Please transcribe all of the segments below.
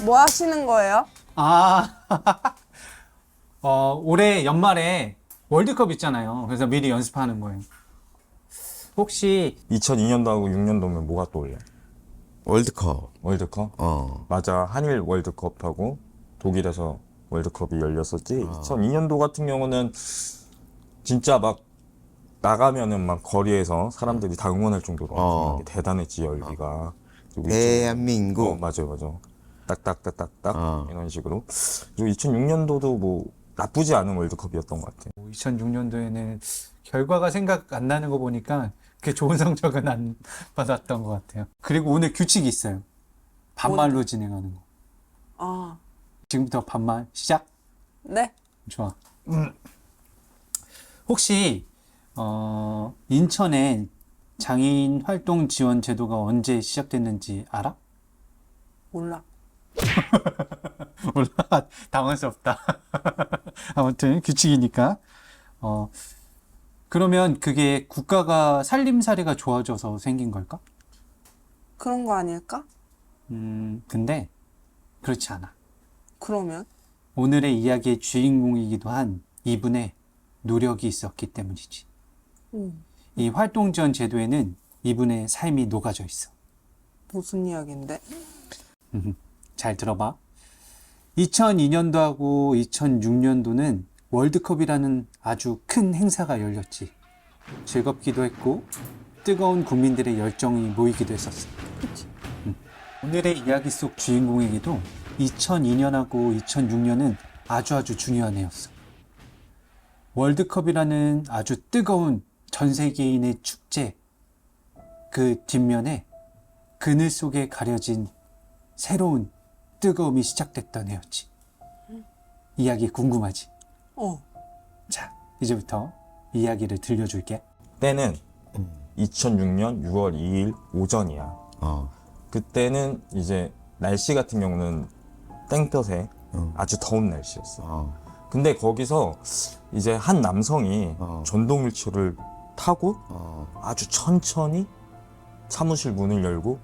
뭐 하시는 거예요? 아, 올해 연말에 월드컵 있잖아요. 그래서 미리 연습하는 거예요. 혹시 2002년도하고 6년도면 뭐가 떠올려? 월드컵. 월드컵? 맞아. 한일 월드컵하고 독일에서 월드컵이 열렸었지. 2002년도 같은 경우는 진짜 막 나가면은 막 거리에서 사람들이 다 응원할 정도로 엄청나게 대단했지, 열기가. 그리고 대한민국. 맞아. 딱딱딱딱딱 이런 식으로. 그리고 2006년도도 뭐 나쁘지 않은 월드컵이었던 것 같아. 2006년도에는 결과가 생각 안 나는 거 보니까 그렇게 좋은 성적은 안 받았던 것 같아요. 그리고 오늘 규칙이 있어요. 반말로 진행하는 거. 아, 지금부터 반말 시작. 네. 좋아. 혹시 인천에 장애인 활동 지원 제도가 언제 시작됐는지 알아? 몰라. 몰라. 당황스럽다. 아무튼 규칙이니까. 그러면 그게 국가가 살림살이가 좋아져서 생긴 걸까? 그런 거 아닐까? 근데 그렇지 않아. 그러면? 오늘의 이야기의 주인공이기도 한 이분의 노력이 있었기 때문이지. 이 활동 지원 제도에는 이분의 삶이 녹아져 있어. 무슨 이야기인데? 잘 들어봐. 2002년도하고 2006년도는 월드컵이라는 아주 큰 행사가 열렸지. 즐겁기도 했고 뜨거운 국민들의 열정이 모이기도 했었어. 오늘의 이야기 속 주인공에게도 2002년하고 2006년은 아주 중요한 해였어. 월드컵이라는 아주 뜨거운 전 세계인의 축제, 그 뒷면에 그늘 속에 가려진 새로운 뜨거움이 시작됐던 해였지. 이야기 궁금하지? 자, 이제부터 이야기를 들려줄게. 때는 2006년 6월 2일 오전이야. 그때는 이제 날씨 같은 경우는 땡볕에 아주 더운 날씨였어. 근데 거기서 이제 한 남성이 전동 휠체어를 타고 아주 천천히 사무실 문을 열고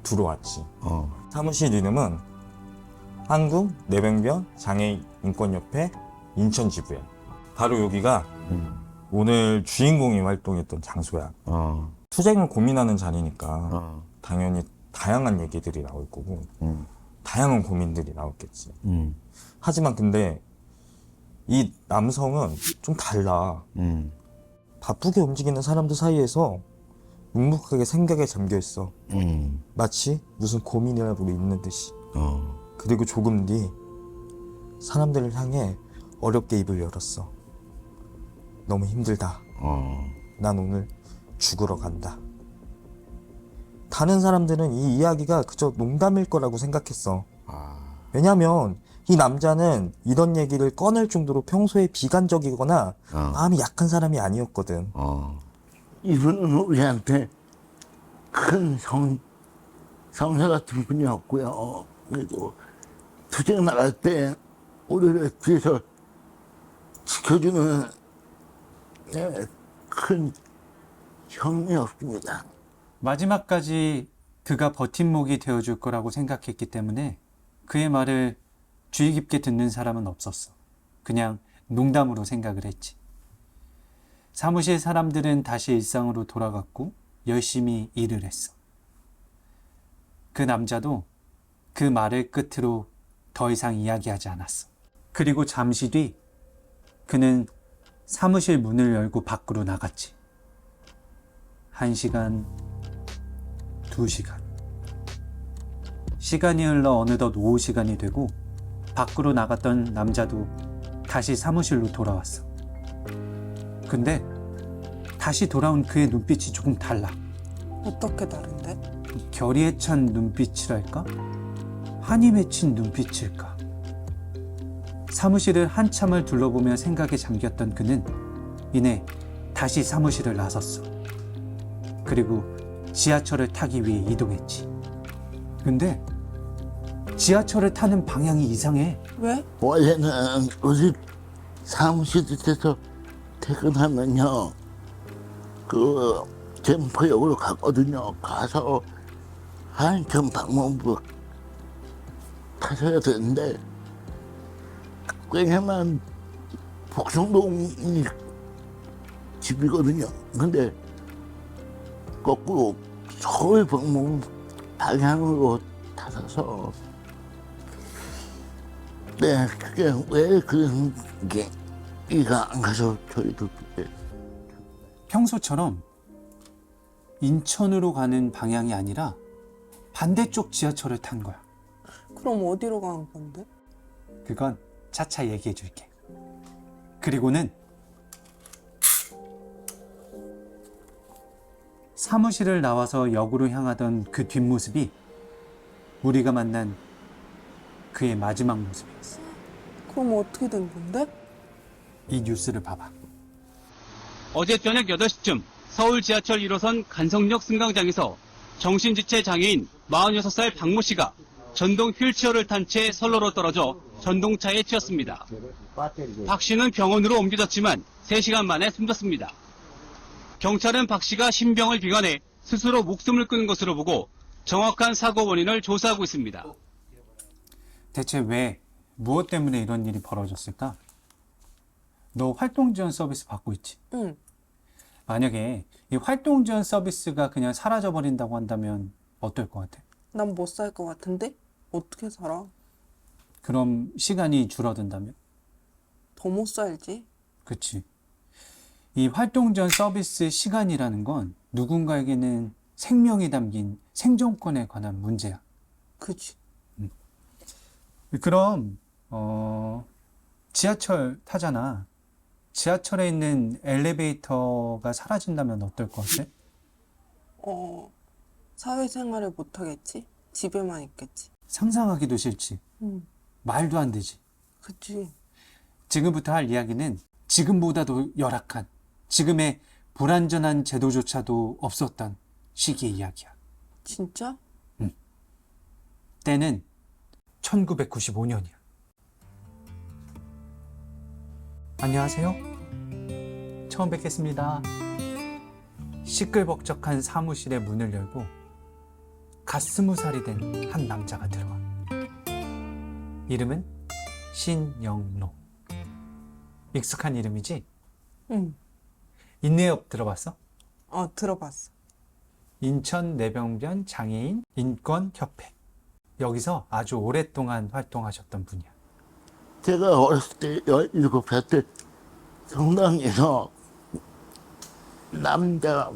들어왔지. 사무실 이름은 한국 내병변 장애인 인권협회 인천지부야. 바로 여기가 오늘 주인공이 활동했던 장소야. 투쟁을 고민하는 자리니까 당연히 다양한 얘기들이 나올 거고 다양한 고민들이 나왔겠지. 하지만 근데 이 남성은 좀 달라. 바쁘게 움직이는 사람들 사이에서 묵묵하게 생각에 잠겨 있어. 마치 무슨 고민을 하고 있는 듯이. 그리고 조금 뒤 사람들을 향해 어렵게 입을 열었어. 너무 힘들다. 난 오늘 죽으러 간다. 다른 사람들은 이 이야기가 그저 농담일 거라고 생각했어. 왜냐면 이 남자는 이런 얘기를 꺼낼 정도로 평소에 비관적이거나 마음이 약한 사람이 아니었거든. 이분은 우리한테 큰 성사 같은 분이었고요. 그리고 투쟁 나갈 때 우리를 뒤에서 지켜주는 큰 형이었습니다. 마지막까지 그가 버팀목이 되어줄 거라고 생각했기 때문에 그의 말을 주의 깊게 듣는 사람은 없었어. 그냥 농담으로 생각을 했지. 사무실 사람들은 다시 일상으로 돌아갔고 열심히 일을 했어. 그 남자도 그 말을 끝으로 더 이상 이야기하지 않았어. 그리고 잠시 뒤 그는 사무실 문을 열고 밖으로 나갔지. 1시간, 2시간. 시간이 흘러 어느덧 오후 시간이 되고 밖으로 나갔던 남자도 다시 사무실로 돌아왔어. 근데 다시 돌아온 그의 눈빛이 조금 달라. 어떻게 다른데? 결의에 찬 눈빛이랄까? 한이 맺힌 눈빛일까? 사무실을 한참을 둘러보며 생각에 잠겼던 그는 이내 다시 사무실을 나섰어. 그리고 지하철을 타기 위해 이동했지. 근데 지하철을 타는 방향이 이상해. 왜? 원래는 우리 사무실에서 퇴근하면요, 그 점포역으로 가거든요. 가서 한천 방문부 타셔야 되는데 왜냐면 복숭동이 집이거든요. 근데 거꾸로 서울 방문 방향으로 타서 네, 그게 왜 그런 게 이해가 안 가서 저희도 그때 평소처럼 인천으로 가는 방향이 아니라 반대쪽 지하철을 탄 거야. 그럼 어디로 가는 건데? 그건 차차 얘기해 줄게. 그리고는 사무실을 나와서 역으로 향하던 그 뒷모습이 우리가 만난 그의 마지막 모습이었어. 그럼 어떻게 된 건데? 이 뉴스를 봐봐. 어제 저녁 8시쯤 서울 지하철 1호선 간성역 승강장에서 정신지체 장애인 46살 박모 씨가 전동 휠체어를 탄 채 선로로 떨어져 전동차에 치였습니다. 박 씨는 병원으로 옮겨졌지만 3시간 만에 숨졌습니다. 경찰은 박 씨가 신병을 비관해 스스로 목숨을 끊은 것으로 보고 정확한 사고 원인을 조사하고 있습니다. 대체 왜, 무엇 때문에 이런 일이 벌어졌을까? 너 활동지원 서비스 받고 있지? 응. 만약에 이 활동지원 서비스가 그냥 사라져버린다고 한다면 어떨 것 같아? 난 못 살 것 같은데? 어떻게 살아? 그럼 시간이 줄어든다면? 더 못 살지? 그치. 이 활동지원 서비스 시간이라는 건 누군가에게는 생명이 담긴 생존권에 관한 문제야. 그치. 그럼 지하철 타잖아. 지하철에 있는 엘리베이터가 사라진다면 어떨 것 같아? 사회생활을 못 하겠지? 집에만 있겠지. 상상하기도 싫지. 응. 말도 안 되지. 그치. 지금부터 할 이야기는 지금보다도 열악한, 지금의 불완전한 제도조차도 없었던 시기의 이야기야. 진짜? 때는 1995년이야. 안녕하세요. 처음 뵙겠습니다. 시끌벅적한 사무실의 문을 열고 갓 20살이 된 한 남자가 들어와. 이름은 신영로. 익숙한 이름이지? 응. 인내업 들어봤어? 들어봤어. 인천 내병변 장애인 인권협회. 여기서 아주 오랫동안 활동하셨던 분이야. 제가 어렸을 때 17살 때 성당에서 남자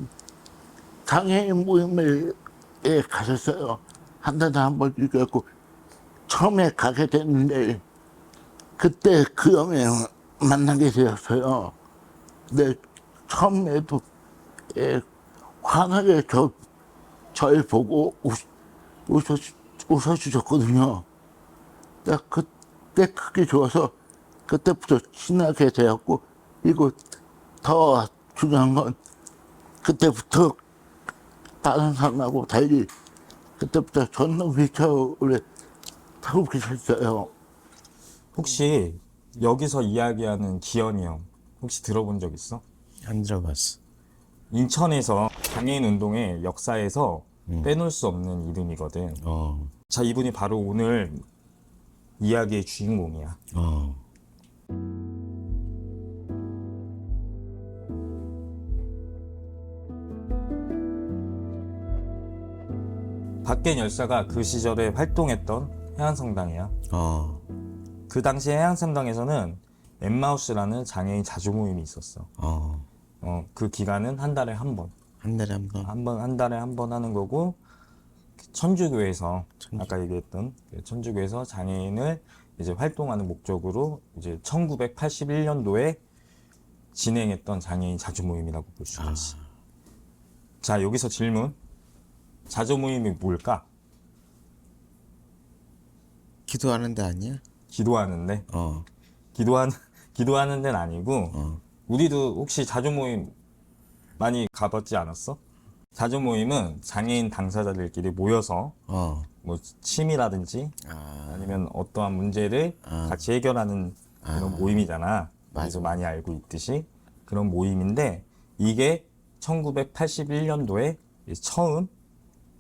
장애인 모임에 가셨어요. 한 달에 한 번 이겼고 처음에 가게 됐는데 그때 그 형에 만나게 되었어요. 근데 처음에도 환하게 절 보고 웃어주셨거든요. 그때 그게 좋아서 그때부터 친하게 되었고, 그리고 더 중요한 건 그때부터 다른 사람하고 달리 그때부터 전동 휠체어를 타고 계셨어요. 혹시 여기서 이야기하는 기현이 형 혹시 들어본 적 있어? 안 들어봤어. 인천에서 장애인 운동의 역사에서 빼놓을 수 없는 이름이거든. 자, 이분이 바로 오늘 이야기의 주인공이야. 박겐 열사가 그 시절에 활동했던 해안성당이야. 그 당시 해안성당에서는 엠마우스라는 장애인 자주 모임이 있었어. 그 기간은 한 달에 한 번. 한 달에 한 번. 한 달에 한 번 하는 거고, 천주교에서 아까 얘기했던 천주교에서 장애인을 이제 활동하는 목적으로 이제 1981년도에 진행했던 장애인 자주 모임이라고 볼 수가 있어. 자, 여기서 질문. 자주 모임이 뭘까? 기도하는 데 아니야? 기도하는데? 기도하는 데는 아니고, 우리도 혹시 자주 모임 많이 가봤지 않았어? 자주 모임은 장애인 당사자들끼리 모여서 뭐 취미라든지 아니면 어떠한 문제를 같이 해결하는 그런 모임이잖아. 그래서 많이 알고 있듯이 그런 모임인데, 이게 1981년도에 처음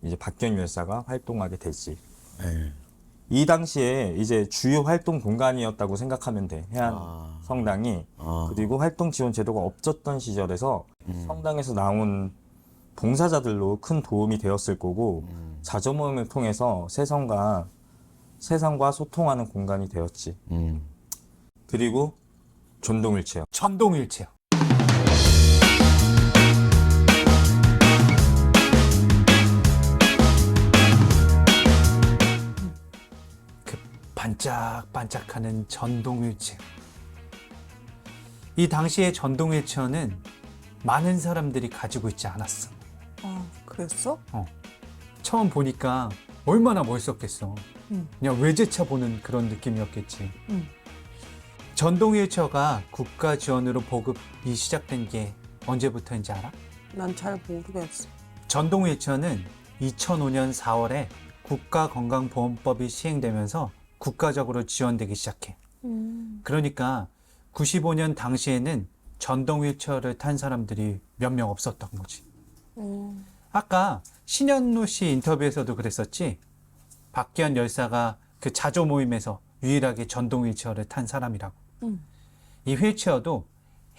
이제 박견 열사가 활동하게 됐지. 이 당시에 이제 주요 활동 공간이었다고 생각하면 돼. 해안 성당이. 그리고 활동 지원 제도가 없었던 시절에서 성당에서 나온 봉사자들로 큰 도움이 되었을 거고 자조 모임을 통해서 세상과 소통하는 공간이 되었지. 그리고 전동휠체어. 전동휠체어. 그 반짝반짝하는 전동휠체어. 이 당시의 전동휠체어는 많은 사람들이 가지고 있지 않았어. 아, 그랬어? 처음 보니까 얼마나 멋있었겠어. 응. 그냥 외제차 보는 그런 느낌이었겠지. 응. 전동 휠체어가 국가 지원으로 보급이 시작된 게 언제부터인지 알아? 난 잘 모르겠어. 전동 휠체어는 2005년 4월에 국가건강보험법이 시행되면서 국가적으로 지원되기 시작해. 그러니까 95년 당시에는 전동 휠체어를 탄 사람들이 몇 명 없었던 거지. 아까 신현노 씨 인터뷰에서도 그랬었지. 박기현 열사가 그 자조 모임에서 유일하게 전동 휠체어를 탄 사람이라고. 이 휠체어도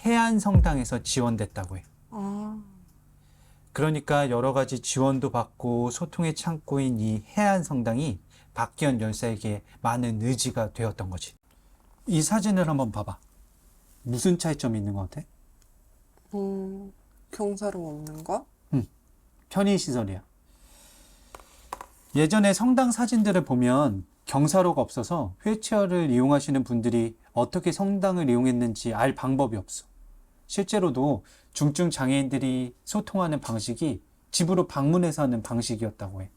해안 성당에서 지원됐다고 해. 아, 그러니까 여러 가지 지원도 받고 소통의 창구인 이 해안 성당이 박기현 열사에게 많은 의지가 되었던 거지. 이 사진을 한번 봐봐. 무슨 차이점이 있는 것 같아? 경사로 없는 거? 편의시설이야. 예전에 성당 사진들을 보면 경사로가 없어서 휠체어를 이용하시는 분들이 어떻게 성당을 이용했는지 알 방법이 없어. 실제로도 중증 장애인들이 소통하는 방식이 집으로 방문해서 하는 방식이었다고 해.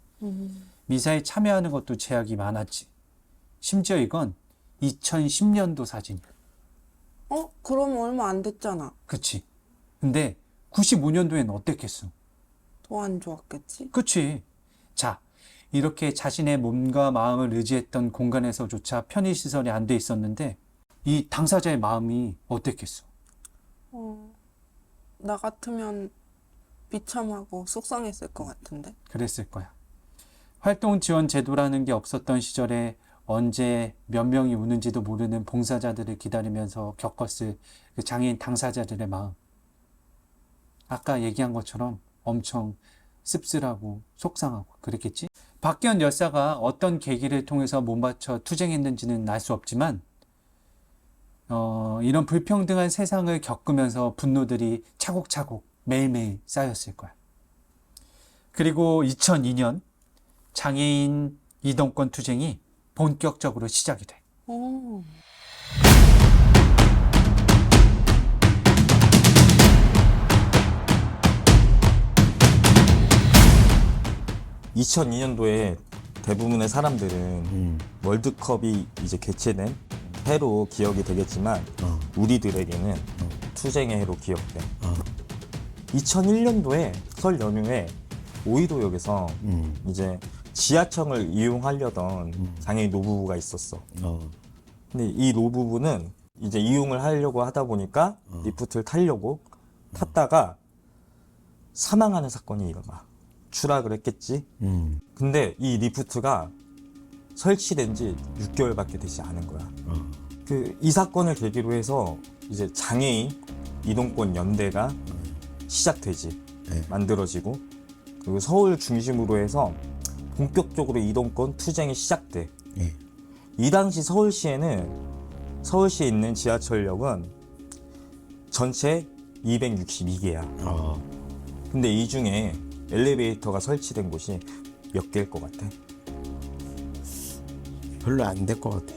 미사에 참여하는 것도 제약이 많았지. 심지어 이건 2010년도 사진이야. 그럼 얼마 안 됐잖아. 그치? 근데 95년도엔 어땠겠어? 더 안 좋았겠지? 그치? 자, 이렇게 자신의 몸과 마음을 의지했던 공간에서조차 편의시설이 안 돼 있었는데 이 당사자의 마음이 어땠겠어? 나 같으면 비참하고 속상했을 것 같은데. 그랬을 거야. 활동 지원 제도라는 게 없었던 시절에 언제 몇 명이 우는지도 모르는 봉사자들을 기다리면서 겪었을 그 장애인 당사자들의 마음. 아까 얘기한 것처럼 엄청 씁쓸하고 속상하고 그랬겠지? 박기현 열사가 어떤 계기를 통해서 몸바쳐 투쟁했는지는 알 수 없지만 이런 불평등한 세상을 겪으면서 분노들이 차곡차곡 매일매일 쌓였을 거야. 그리고 2002년 장애인 이동권 투쟁이 본격적으로 시작이 돼. 2002년도에 대부분의 사람들은 월드컵이 이제 개최된 해로 기억이 되겠지만 우리들에게는 투쟁의 해로 기억돼. 2001년도에 설 연휴에 오이도역에서 이제 지하철을 이용하려던 장애인 노부부가 있었어. 근데 이 노부부는 이제 이용을 하려고 하다 보니까 리프트를 타려고 탔다가 사망하는 사건이 일어나. 추락을 했겠지. 근데 이 리프트가 설치된 지 6개월밖에 되지 않은 거야. 이 사건을 계기로 해서 이제 장애인 이동권 연대가 시작되지. 만들어지고 그리고 서울 중심으로 해서 본격적으로 이동권 투쟁이 시작돼. 이 당시 서울시에 있는 지하철역은 전체 262개야. 근데 이 중에 엘리베이터가 설치된 곳이 몇 개일 것 같아? 별로 안 될 것 같아.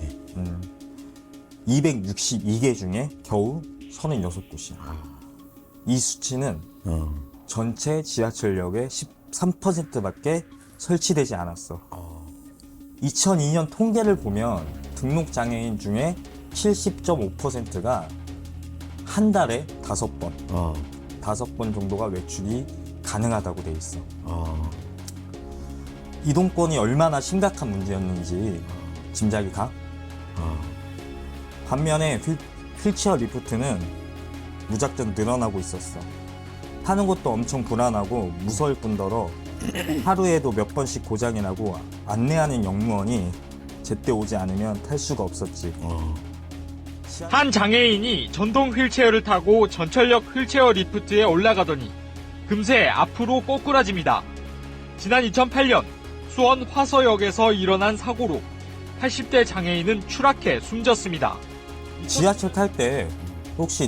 262개 중에 겨우 36곳이야. 이 수치는 전체 지하철역의 13%밖에 설치되지 않았어. 2002년 통계를 보면 등록장애인 중에 70.5%가 한 달에 5번, 5번 정도가 외출이 가능하다고 돼 있어. 이동권이 얼마나 심각한 문제였는지 짐작이 가? 반면에 휠체어 리프트는 무작정 늘어나고 있었어. 타는 것도 엄청 불안하고 무서울 뿐더러 하루에도 몇 번씩 고장이 나고 안내하는 역무원이 제때 오지 않으면 탈 수가 없었지. 한 장애인이 전동 휠체어를 타고 전철역 휠체어 리프트에 올라가더니 금세 앞으로 꼬꾸라집니다. 지난 2008년 수원 화서역에서 일어난 사고로 80대 장애인은 추락해 숨졌습니다. 지하철 탈 때 혹시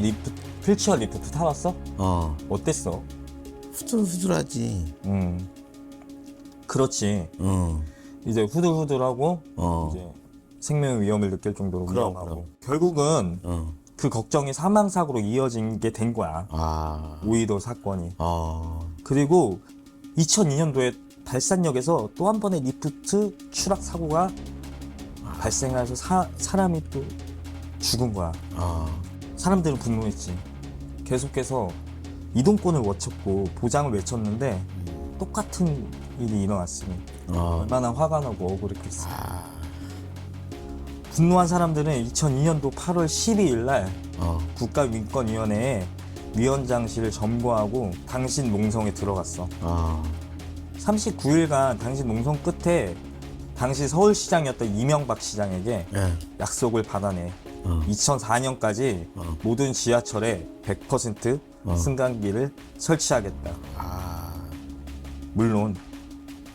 휠체어 리프트 타봤어? 어. 어땠어? 후들후들하지. 그렇지. 어. 이제 후들후들하고 어. 이제 생명 위험을 느낄 정도로 그럼, 위험하고 그럼. 결국은 어. 그 걱정이 사망사고로 이어진 게 된 거야. 아. 오이도 사건이. 어. 그리고 2002년도에 발산역에서 또 한 번의 리프트 추락 사고가 발생해서 사람이 또 죽은 거야. 어. 사람들은 분노했지. 계속해서 이동권을 외쳤고 보장을 외쳤는데 똑같은 일이 일어났으니 어. 얼마나 화가 나고 억울했겠어. 아. 분노한 사람들은 2002년도 8월 12일 날 어. 국가민권위원회에 위원장실을 점거하고 당신 농성에 들어갔어. 어. 39일간 당신 농성 끝에 당시 서울시장이었던 이명박 시장에게 예. 약속을 받아내. 어. 2004년까지 어. 모든 지하철에 100% 어. 승강기를 설치하겠다. 아. 물론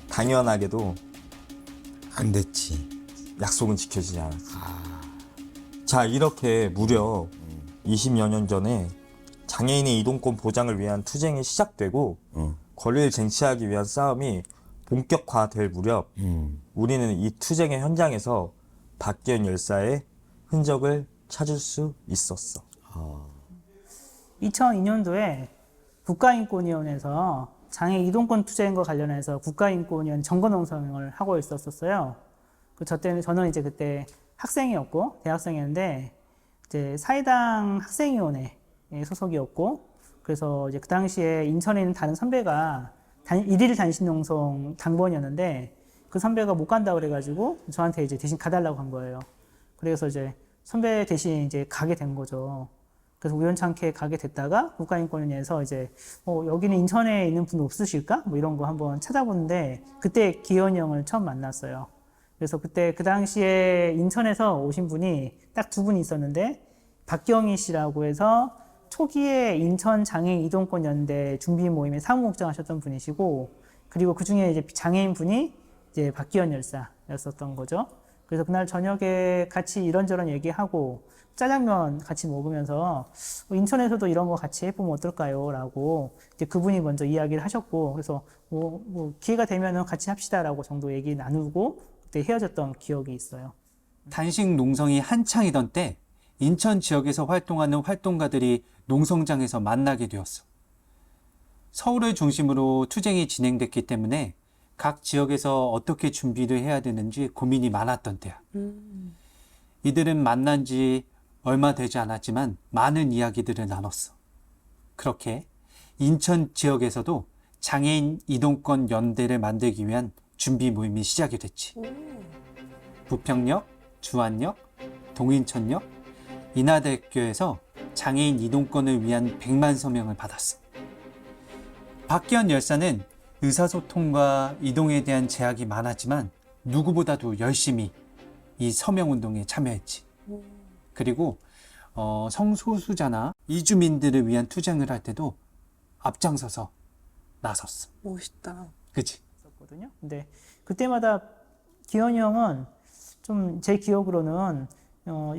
당연하게도 안 됐지. 약속은 지켜지지 않았지. 자, 이렇게 무려 20여 년 전에 장애인의 이동권 보장을 위한 투쟁이 시작되고 어. 권리를 쟁취하기 위한 싸움이 본격화될 무렵 우리는 이 투쟁의 현장에서 박기현 열사의 흔적을 찾을 수 있었어. 2002년도에 국가인권위원회에서 장애 이동권 투쟁과 관련해서 국가인권위원 점거농성을 하고 있었어요. 저는 이제 그때 학생이었고 대학생이었는데 이제 사회당 학생위원회 소속이었고 그래서 이제 그 당시에 인천에 있는 다른 선배가 일일 단신농성 당번이었는데 그 선배가 못 간다 그래가지고 저한테 이제 대신 가달라고 한 거예요. 그래서 이제 선배 대신 이제 가게 된 거죠. 그래서 우연찮게 가게 됐다가 국가인권위원회에서 이제 여기는 인천에 있는 분 없으실까? 뭐 이런 거 한번 찾아보는데 그때 기현이 형을 처음 만났어요. 그래서 그때 그 당시에 인천에서 오신 분이 딱 두 분이 있었는데 박경희 씨라고 해서 초기에 인천 장애인 이동권 연대 준비 모임에 사무국장 하셨던 분이시고 그리고 그 중에 이제 장애인 분이 이제 박기현 열사였었던 거죠. 그래서 그날 저녁에 같이 이런저런 얘기하고 짜장면 같이 먹으면서 인천에서도 이런 거 같이 해보면 어떨까요? 라고 이제 그분이 먼저 이야기를 하셨고 그래서 뭐 기회가 되면은 같이 합시다라고 정도 얘기 나누고 그때 헤어졌던 기억이 있어요. 단식 농성이 한창이던 때 인천 지역에서 활동하는 활동가들이 농성장에서 만나게 되었어. 서울을 중심으로 투쟁이 진행됐기 때문에 각 지역에서 어떻게 준비를 해야 되는지 고민이 많았던 때야. 이들은 만난 지 얼마 되지 않았지만 많은 이야기들을 나눴어. 그렇게 인천 지역에서도 장애인 이동권 연대를 만들기 위한 준비 모임이 시작이 됐지. 부평역, 주안역, 동인천역, 인하대학교에서 장애인 이동권을 위한 100만 서명을 받았어. 박기현 열사는 의사소통과 이동에 대한 제약이 많았지만 누구보다도 열심히 이 서명운동에 참여했지. 그리고 성소수자나 이주민들을 위한 투쟁을 할 때도 앞장서서 나섰어. 멋있다. 그치? 거든요. 근데 그때마다 기현이 형은 좀 제 기억으로는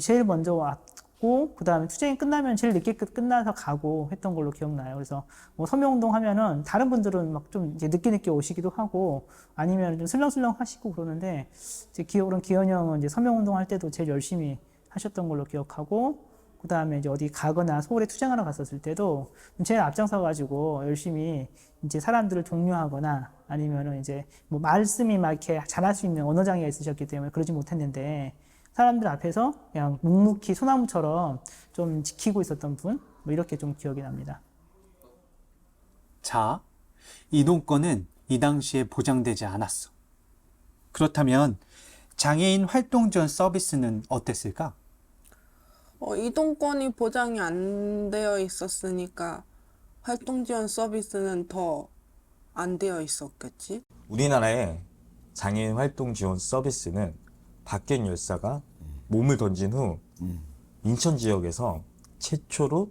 제일 먼저 왔고 그 다음에 투쟁이 끝나면 제일 늦게 끝나서 가고 했던 걸로 기억나요. 그래서 뭐 서명운동 하면은 다른 분들은 막 좀 이제 늦게 오시기도 하고 아니면 좀 슬렁슬렁 하시고 그러는데 제 기억으로는 기현이 형은 이제 서명운동 할 때도 제일 열심히 하셨던 걸로 기억하고 그 다음에 이제 어디 가거나 서울에 투쟁하러 갔었을 때도 제일 앞장서 가지고 열심히 이제 사람들을 독려하거나 아니면은 이제 뭐 말씀이 막 이렇게 잘할 수 있는 언어장애가 있으셨기 때문에 그러지 못했는데 사람들 앞에서 그냥 묵묵히 소나무처럼 좀 지키고 있었던 분, 뭐 이렇게 좀 기억이 납니다. 자, 이동권은 이 당시에 보장되지 않았어. 그렇다면 장애인 활동 지원 서비스는 어땠을까? 이동권이 보장이 안 되어 있었으니까 활동 지원 서비스는 더 안 되어 있었겠지? 우리나라의 장애인 활동 지원 서비스는 박기현 열사가 몸을 던진 후 인천 지역에서 최초로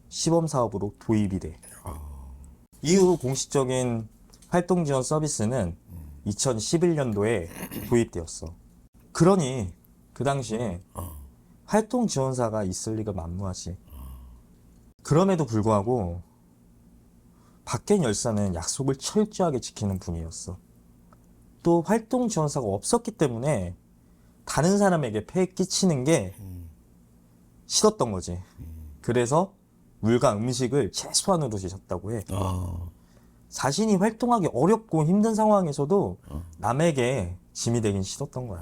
시범 사업으로 도입이 돼. 이후 공식적인 활동 지원 서비스는 2011년도에 도입되었어. 그러니 그 당시에 활동 지원사가 있을 리가 만무하지. 그럼에도 불구하고 박기현 열사는 약속을 철저하게 지키는 분이었어. 또 활동 지원사가 없었기 때문에 다른 사람에게 폐해 끼치는 게 싫었던 거지. 그래서 물과 음식을 최소한으로 드셨다고 해. 자신이 활동하기 어렵고 힘든 상황에서도 남에게 짐이 되긴 싫었던 거야.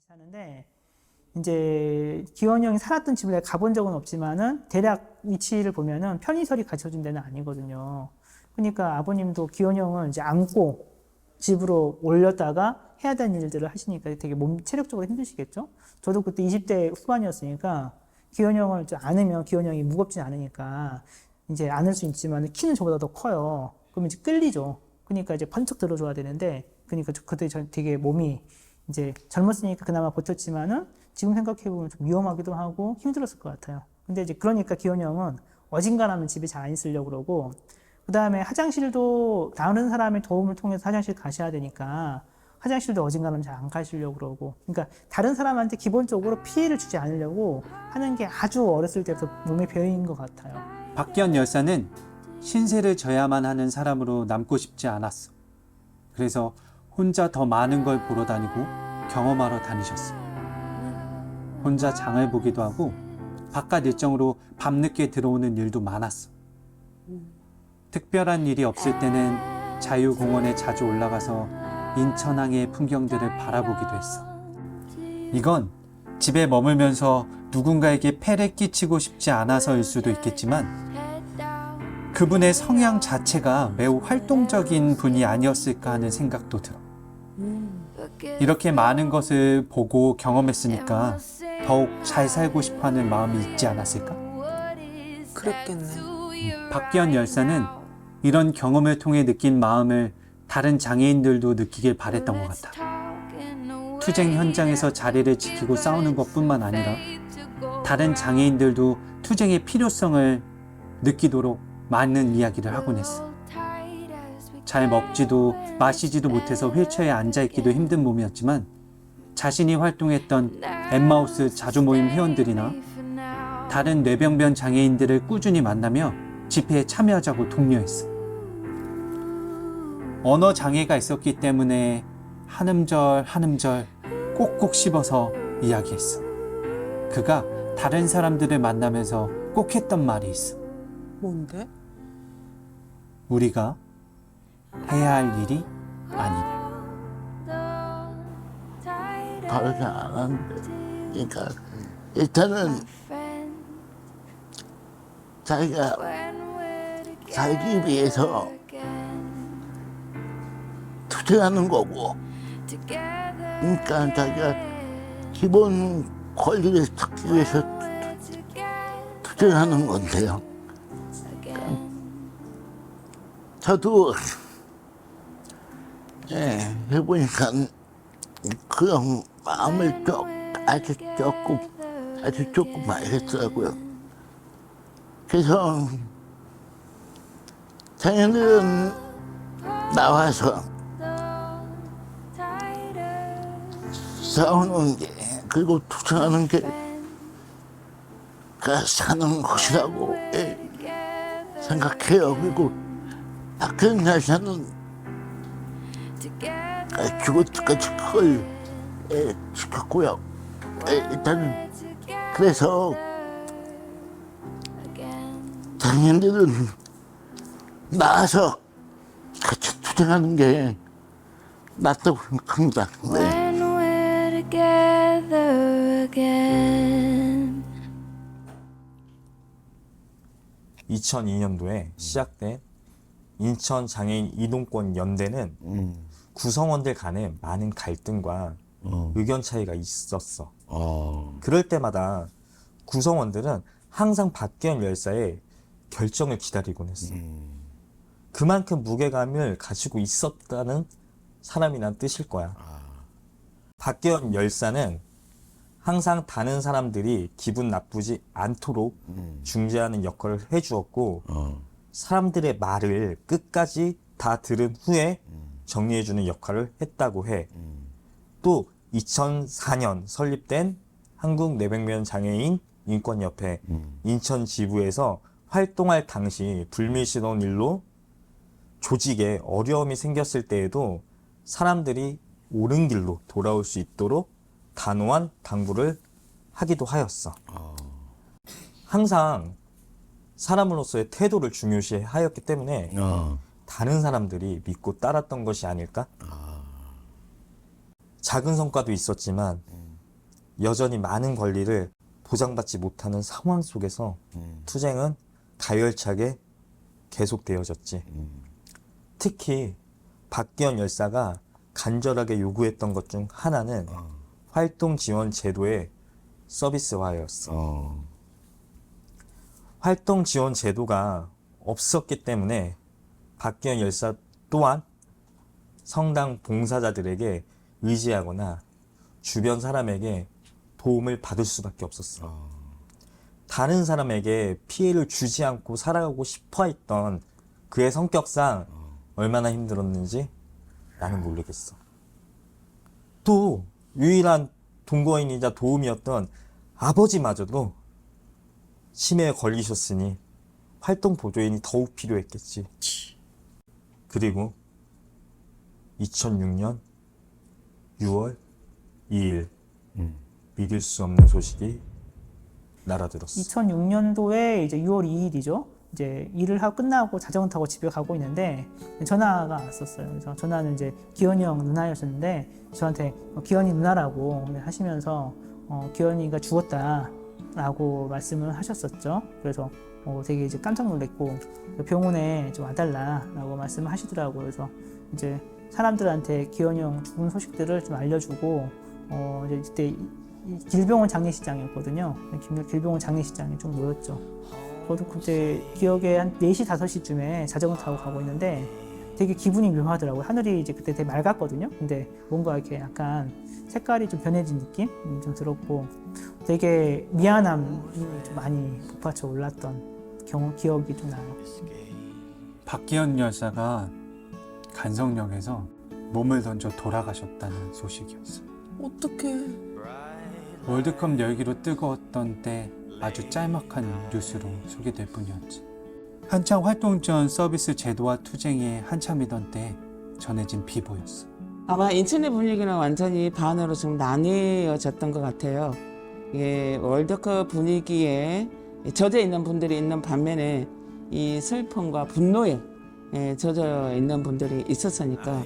사는데 이제 기원이 형이 살았던 집을 내가 가본 적은 없지만은 대략 위치를 보면은 편의설이 갖춰진 데는 아니거든요. 그러니까 아버님도 기원이 형은 이제 안고 집으로 올렸다가 해야 되는 일들을 하시니까 되게 체력적으로 힘드시겠죠? 저도 그때 20대 후반이었으니까 기원이 형을 좀 안으면 기원이 형이 무겁진 않으니까 이제 안을 수 있지만 키는 저보다 더 커요. 그러면 이제 끌리죠. 그러니까 이제 번쩍 들어줘야 되는데, 그러니까 그때 되게 몸이 이제 젊었으니까 그나마 버텼지만은 지금 생각해보면 좀 위험하기도 하고 힘들었을 것 같아요. 근데 이제 그러니까 기원이 형은 어딘가라면 집에 잘 안 있으려고 그러고, 그 다음에 화장실도 다른 사람의 도움을 통해서 화장실 가셔야 되니까 화장실도 어딘가는 잘 안 가시려고 그러고, 그러니까 다른 사람한테 기본적으로 피해를 주지 않으려고 하는 게 아주 어렸을 때부터 몸에 배어있는 것 같아요. 박기현 열사는 신세를 져야만 하는 사람으로 남고 싶지 않았어. 그래서 혼자 더 많은 걸 보러 다니고 경험하러 다니셨어. 혼자 장을 보기도 하고 바깥 일정으로 밤늦게 들어오는 일도 많았어. 특별한 일이 없을 때는 자유공원에 자주 올라가서 인천항의 풍경들을 바라보기도 했어. 이건 집에 머물면서 누군가에게 폐를 끼치고 싶지 않아서일 수도 있겠지만 그분의 성향 자체가 매우 활동적인 분이 아니었을까 하는 생각도 들어. 이렇게 많은 것을 보고 경험했으니까 더욱 잘 살고 싶어하는 마음이 있지 않았을까? 그랬겠네. 박기현 열사는 이런 경험을 통해 느낀 마음을 다른 장애인들도 느끼길 바랬던 것 같아. 투쟁 현장에서 자리를 지키고 싸우는 것뿐만 아니라 다른 장애인들도 투쟁의 필요성을 느끼도록 많은 이야기를 하곤 했어. 잘 먹지도 마시지도 못해서 휠체어에 앉아있기도 힘든 몸이었지만 자신이 활동했던 엠마우스 자주모임 회원들이나 다른 뇌병변 장애인들을 꾸준히 만나며 집회에 참여하자고 독려했어. 언어 장애가 있었기 때문에 한 음절 한 음절 꼭꼭 씹어서 이야기했어. 그가 다른 사람들을 만나면서 꼭 했던 말이 있어. 뭔데? 우리가 해야 할 일이 아니냐. 다르게 안 하는데. 그러니까 일단은 자기가 살기 위해서 투쟁하는 거고, 그러니까 자기가 기본 권리를 찾기 위해서 투쟁하는 건데요. 그러니까 저도 해보니까 그런 마음을 아주 조금 알겠더라고요. 그래서 자녀들은 나와서 싸우는 게, 그리고 투쟁하는 게 사는 것이라고 생각해요. 그리고 박기현 열사는 죽을 때까지 그걸 지켰고요. 일단은 그래서 장애인들은 나와서 같이 투쟁하는 게 낫다고 생각합니다. 네. 2002년도에 시작된 인천 장애인 이동권 연대는 구성원들 간에 많은 갈등과 의견 차이가 있었어. 그럴 때마다 구성원들은 항상 박기현 열사의 결정을 기다리곤 했어. 그만큼 무게감을 가지고 있었다는 사람이란 뜻일 거야. 박기현 열사는 항상 다른 사람들이 기분 나쁘지 않도록 중재하는 역할을 해주었고 사람들의 말을 끝까지 다 들은 후에 정리해주는 역할을 했다고 해. 또 2004년 설립된 한국내백면 장애인 인권협회 인천 지부에서 활동할 당시 불미스러운 일로 조직에 어려움이 생겼을 때에도 사람들이 옳은 길로 돌아올 수 있도록 단호한 당부를 하기도 하였어. 항상 사람으로서의 태도를 중요시 하였기 때문에 다른 사람들이 믿고 따랐던 것이 아닐까? 작은 성과도 있었지만 여전히 많은 권리를 보장받지 못하는 상황 속에서 투쟁은 가열차게 계속되어졌지. 특히 박기현 열사가 간절하게 요구했던 것 중 하나는 활동 지원 제도의 서비스화였어. 활동 지원 제도가 없었기 때문에 박기현 열사 또한 성당 봉사자들에게 의지하거나 주변 사람에게 도움을 받을 수밖에 없었어. 다른 사람에게 피해를 주지 않고 살아가고 싶어 했던 그의 성격상 얼마나 힘들었는지 나는 모르겠어. 또 유일한 동거인이자 도움이었던 아버지마저도 치매에 걸리셨으니 활동 보조인이 더욱 필요했겠지. 그리고 2006년 6월 2일 믿을 수 없는 소식이 날아들었어. 2006년도에 이제 6월 2일이죠. 이제 일을 하고 끝나고 자전거 타고 집에 가고 있는데 전화가 왔었어요. 그래서 전화는 이제 기현이 형 누나였었는데 저한테 기현이 누나라고 하시면서 기현이가 죽었다라고 말씀을 하셨었죠. 그래서 되게 이제 깜짝 놀랐고 병원에 좀 와달라라고 말씀을 하시더라고요. 그래서 이제 사람들한테 기현이 형 죽은 소식들을 좀 알려주고 이제 그때 길병원 장례식장이었거든요. 길병원 장례식장에 좀 모였죠. 저도 그때 기억에 한 4시, 5시쯤에 자전거 타고 가고 있는데 되게 기분이 묘하더라고요. 하늘이 이제 그때 되게 맑았거든요. 근데 뭔가 이렇게 약간 색깔이 좀 변해진 느낌이 좀 들었고 되게 미안함이 좀 많이 북받쳐 올랐던 기억이 좀 나요. 박기현 열사가 간성역에서 몸을 던져 돌아가셨다는 소식이었어. 어떡해. 월드컵 열기로 뜨거웠던 때 아주 짤막한 뉴스로 소개될 뿐이었지. 한창 활동 지원 서비스 제도화 투쟁이 한참이던 때 전해진 비보였어. 아마 인천의 분위기는 완전히 반으로 좀 나뉘어졌던 것 같아요. 이게 월드컵 분위기에 젖어 있는 분들이 있는 반면에 이 슬픔과 분노에 젖어 있는 분들이 있었으니까.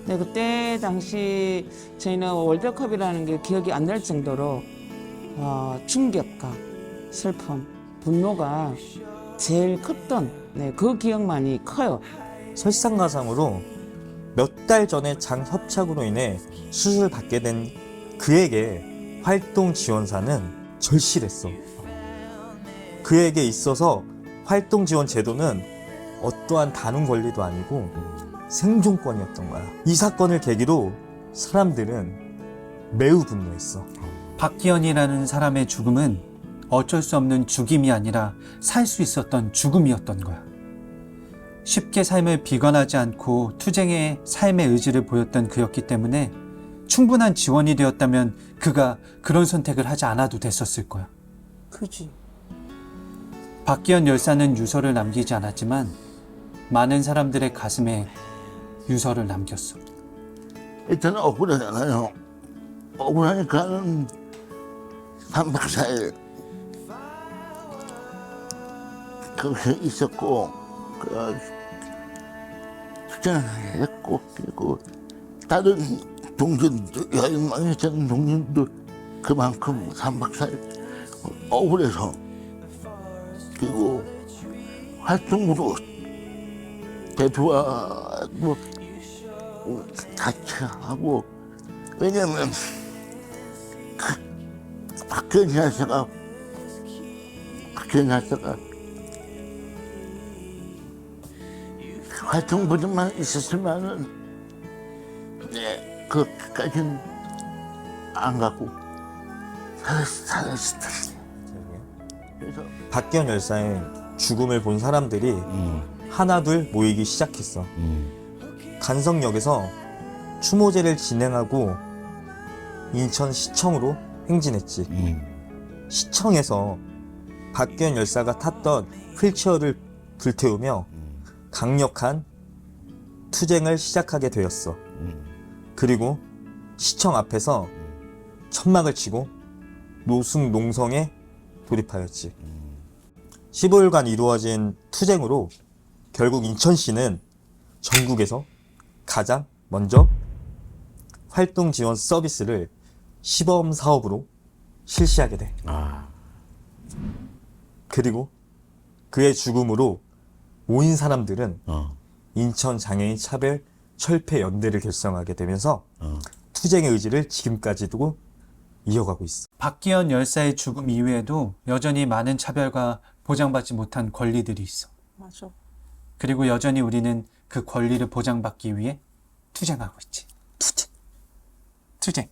근데 그때 당시 저희는 월드컵이라는 게 기억이 안 날 정도로 충격과 슬픔, 분노가 제일 컸던 그 기억만이 커요. 설상가상으로 몇 달 전에 장 협착으로 인해 수술을 받게 된 그에게 활동 지원사는 절실했어. 그에게 있어서 활동 지원 제도는 어떠한 다른 권리도 아니고 생존권이었던 거야. 이 사건을 계기로 사람들은 매우 분노했어. 박기현이라는 사람의 죽음은 어쩔 수 없는 죽임이 아니라 살 수 있었던 죽음이었던 거야. 쉽게 삶을 비관하지 않고 투쟁의 삶의 의지를 보였던 그였기 때문에 충분한 지원이 되었다면 그가 그런 선택을 하지 않아도 됐었을 거야. 그지. 박기현 열사는 유서를 남기지 않았지만 많은 사람들의 가슴에 유서를 남겼어. 일단 억울하잖아요. 억울하니까는 3박 4일 거기서 있었고 투쟁을 했고 그리고 다른 동전도 여행 많이 했던 동전도 그만큼 3박 4일 억울해서 그리고 활동으로 대표와 뭐 같이 하고 왜냐면 박기현 열사가 활동 부분만 있었으면은 그까지는 안 갖고 살았을 때. 그래서 박기현 열사의 죽음을 본 사람들이 하나둘 모이기 시작했어. 간성역에서 추모제를 진행하고 인천시청으로 행진했지. 시청에서 박기현 열사가 탔던 휠체어를 불태우며 강력한 투쟁을 시작하게 되었어. 그리고 시청 앞에서 천막을 치고 노숙 농성에 돌입하였지. 15일간 이루어진 투쟁으로 결국 인천시는 전국에서 가장 먼저 활동 지원 서비스를 시범 사업으로 실시하게 돼. 그리고 그의 죽음으로 모인 사람들은 인천 장애인 차별 철폐 연대를 결성하게 되면서 투쟁의 의지를 지금까지도 이어가고 있어. 박기현 열사의 죽음 이후에도 여전히 많은 차별과 보장받지 못한 권리들이 있어. 맞아. 그리고 여전히 우리는 그 권리를 보장받기 위해 투쟁하고 있지. 투쟁.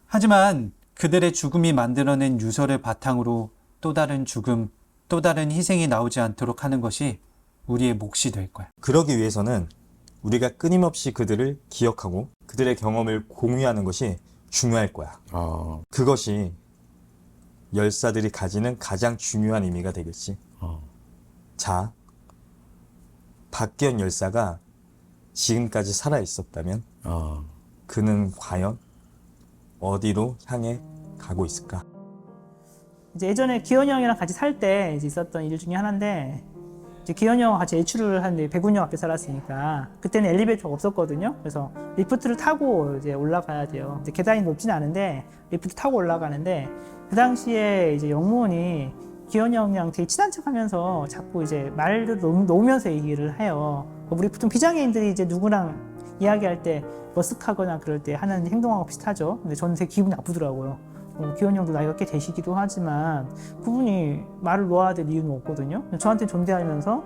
하지만 그들의 죽음이 만들어낸 유서를 바탕으로 또 다른 죽음, 또 다른 희생이 나오지 않도록 하는 것이 우리의 몫이 될 거야. 그러기 위해서는 우리가 끊임없이 그들을 기억하고 그들의 경험을 공유하는 것이 중요할 거야. 그것이 열사들이 가지는 가장 중요한 의미가 되겠지. 자, 박기현 열사가 지금까지 살아 있었다면 그는 과연 어디로 향해 가고 있을까? 이제 예전에 기현이 형이랑 같이 살 때 있었던 일 중에 하나인데, 이제 기현이 형과 같이 외출을 하는데 백운역 앞에 살았으니까 그때는 엘리베이터가 없었거든요. 그래서 리프트를 타고 이제 올라가야 돼요. 이제 계단이 높지는 않은데 리프트 타고 올라가는데, 그 당시에 이제 영무원이 기현이 형이랑 되게 친한 척하면서 자꾸 이제 말도 놓으면서 얘기를 해요. 우리 보통 비장애인들이 이제 누구랑 이야기할 때 머쓱하거나 그럴 때 하는 행동하고 비슷하죠. 근데 저는 되게 기분이 나쁘더라고요. 기현이 형도 나이가 꽤 되시기도 하지만 그분이 말을 놓아야 될 이유는 없거든요. 저한테 존대하면서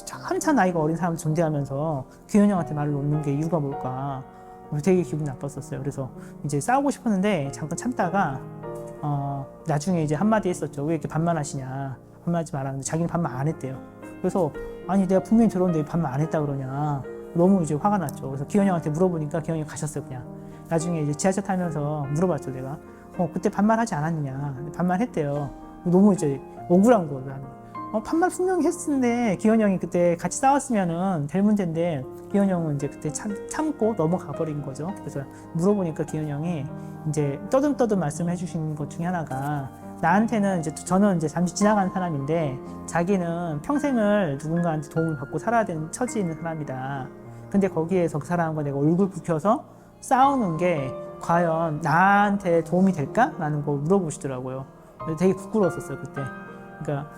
한참 나이가 어린 사람을 존대하면서 기현이 형한테 말을 놓는 게 이유가 뭘까? 되게 기분이 나빴었어요. 그래서 이제 싸우고 싶었는데 잠깐 참다가 나중에 이제 한마디 했었죠. 왜 이렇게 반말하시냐. 반말하지 말았는데 자기는 반말 안 했대요. 그래서 아니 내가 분명히 들었는데 왜 반말 안 했다 그러냐. 너무 이제 화가 났죠. 그래서 기현이 형한테 물어보니까 기현이 형 가셨어요. 그냥 나중에 이제 지하철 타면서 물어봤죠. 내가 그때 반말하지 않았느냐. 반말했대요. 너무 이제 억울한 거예요. 반말 분명히 했는데 기현이 형이 그때 같이 싸웠으면은 될 문제인데 기현이 형은 이제 그때 참고 넘어가 버린 거죠. 그래서 물어보니까 기현이 형이 이제 떠듬떠듬 말씀해 주신 것 중에 하나가, 나한테는 이제 저는 이제 잠시 지나간 사람인데 자기는 평생을 누군가한테 도움을 받고 살아야 되는 처지에 있는 사람이다. 근데 거기에서 그 사람과 내가 얼굴 붉혀서 싸우는 게 과연 나한테 도움이 될까? 라는 거 물어보시더라고요. 되게 부끄러웠었어요, 그때. 그러니까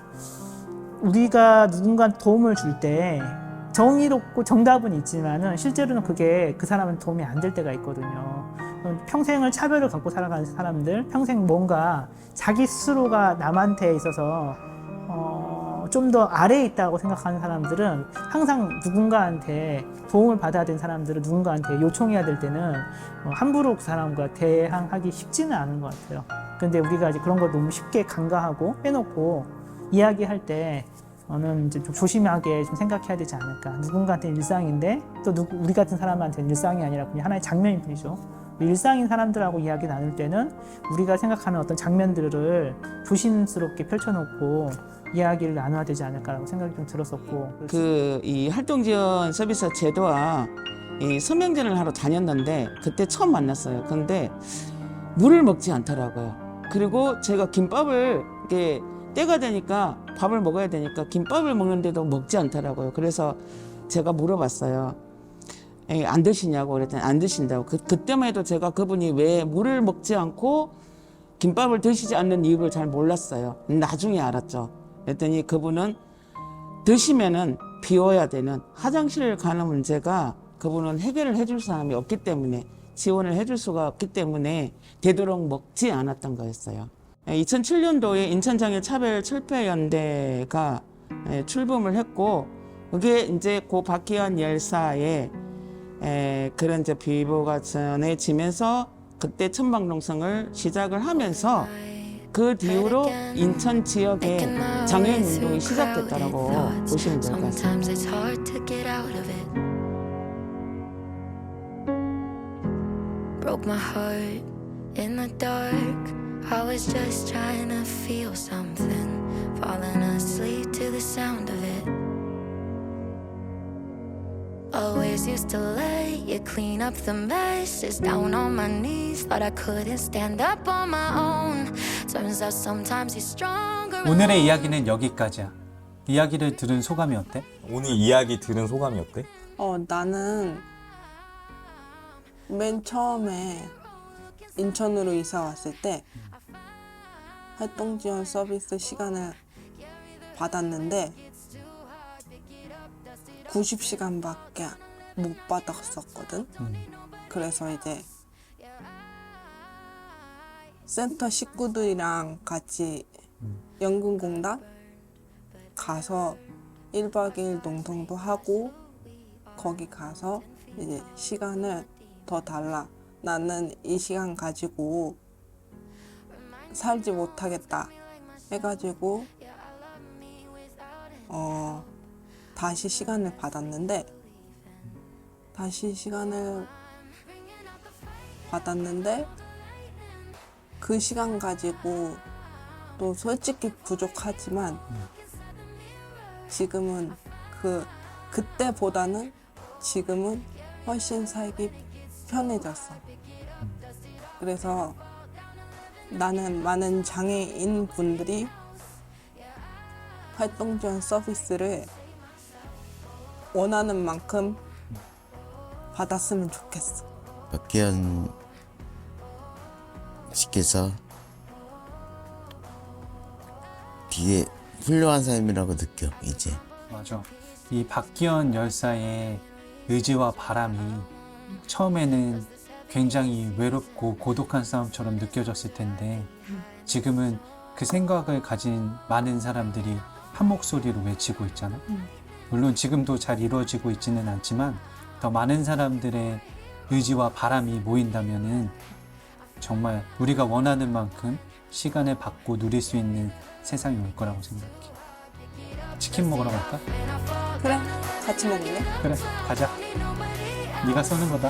우리가 누군가한테 도움을 줄 때 정의롭고 정답은 있지만은 실제로는 그게 그 사람한테 도움이 안 될 때가 있거든요. 평생을 차별을 갖고 살아가는 사람들, 평생 뭔가 자기 스스로가 남한테 있어서 좀 더 아래에 있다고 생각하는 사람들은 항상 누군가한테 도움을 받아야 되는 사람들은 누군가한테 요청해야 될 때는 함부로 그 사람과 대항하기 쉽지는 않은 것 같아요. 근데 우리가 이제 그런 걸 너무 쉽게 간과하고 빼놓고 이야기할 때 는 이제 좀 조심하게 좀 생각해야 되지 않을까. 누군가한테는 일상인데 또 우리 같은 사람한테는 일상이 아니라 그냥 하나의 장면일 뿐이죠. 일상인 사람들하고 이야기 나눌 때는 우리가 생각하는 어떤 장면들을 조심스럽게 펼쳐놓고 이야기를 나눠야 되지 않을까라고 생각이 좀 들었었고. 이 활동지원 서비스 제도와 이 서명전을 하러 다녔는데 그때 처음 만났어요. 근데 물을 먹지 않더라고요. 그리고 제가 김밥을 이렇게 때가 되니까 밥을 먹어야 되니까 김밥을 먹는데도 먹지 않더라고요. 그래서 제가 물어봤어요. 안 드시냐고 그랬더니 안 드신다고. 그때만 해도 제가 그분이 왜 물을 먹지 않고 김밥을 드시지 않는 이유를 잘 몰랐어요. 나중에 알았죠. 그랬더니 그분은 드시면은 비워야 되는 화장실을 가는 문제가 그분은 해결을 해줄 사람이 없기 때문에, 지원을 해줄 수가 없기 때문에 되도록 먹지 않았던 거였어요. 2007년도에 인천장애 차별 철폐연대가 출범을 했고, 그게 이제 고 박기현 열사의 그런 이제 비보가 전해지면서 그때 천방농성을 시작을 하면서 그 뒤로 인천 지역에 장애인 운동이 시작됐다라고 보시면 될 것 같습니다. Broke my heart in the dark. I was just trying to feel something, falling asleep to the sound of it. Always used to let you clean up the messes. Down on my knees, thought I couldn't stand up on my own. Turns out sometimes you're stronger. 오늘의 이야기는 여기까지야. 이야기를 들은 소감이 어때? 오늘 이야기 들은 소감이 어때? 나는 맨 처음에 인천으로 이사 왔을 때 활동 지원 서비스 시간을 받았는데 90시간밖에 못 받았었거든. 그래서 이제 센터 식구들이랑 같이 연금공단 가서 1박 2일 농성도 하고 거기 가서 이제 시간을 더 달라. 나는 이 시간 가지고 살지 못하겠다 해가지고 다시 시간을 받았는데 그 시간 가지고 또 솔직히 부족하지만 지금은 그때보다는 지금은 훨씬 살기 편해졌어. 그래서 나는 많은 장애인 분들이 활동 지원 서비스를 원하는 만큼 받았으면 좋겠어. 박기현 씨께서 되게 훌륭한 사람이라고 느껴 이제. 맞아. 이 박기현 열사의 의지와 바람이 처음에는 굉장히 외롭고 고독한 싸움처럼 느껴졌을 텐데 지금은 그 생각을 가진 많은 사람들이 한 목소리로 외치고 있잖아. 물론 지금도 잘 이루어지고 있지는 않지만 더 많은 사람들의 의지와 바람이 모인다면은 정말 우리가 원하는 만큼 시간을 받고 누릴 수 있는 세상이 올 거라고 생각해. 치킨 먹으러 갈까? 그래, 같이 먹을래? 그래, 가자. 네가 쏘는 거다.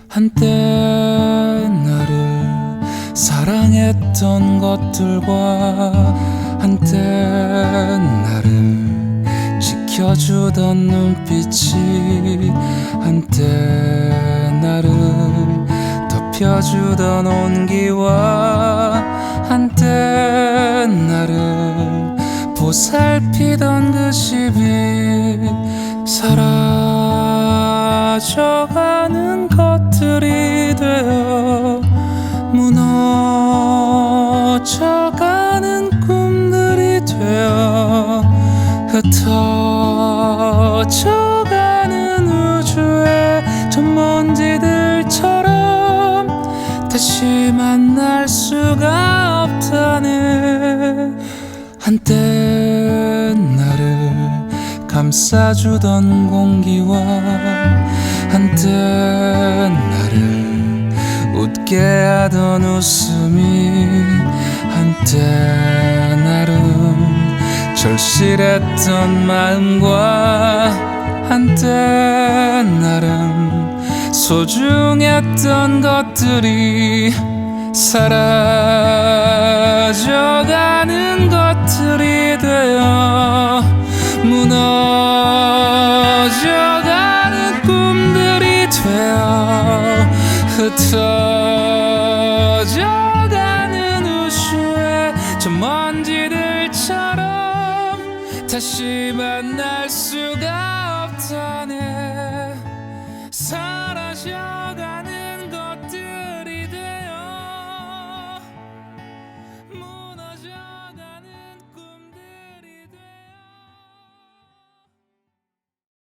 한때 나를 사랑했던 것들과 한때 나를 지켜주던 눈빛이 한때 나를 덮여주던 온기와 한때 나를 보살피던 그 집이 사라져가는 것들이 되어 무너져가는 꿈들이 되어 흩어져가는 우주의 저 먼지들처럼 다시 만날 수가 없다네. 한때 나를 감싸주던 공기와 한때 나를 웃게 하던 웃음이 한때 나름 절실했던 마음과 한때 나름 소중했던 것들이 사라져가는 것들이 되어 무너져가는 꿈들이 되어 흩어져가는 우주의 저 먼지들처럼 다시 만날 수가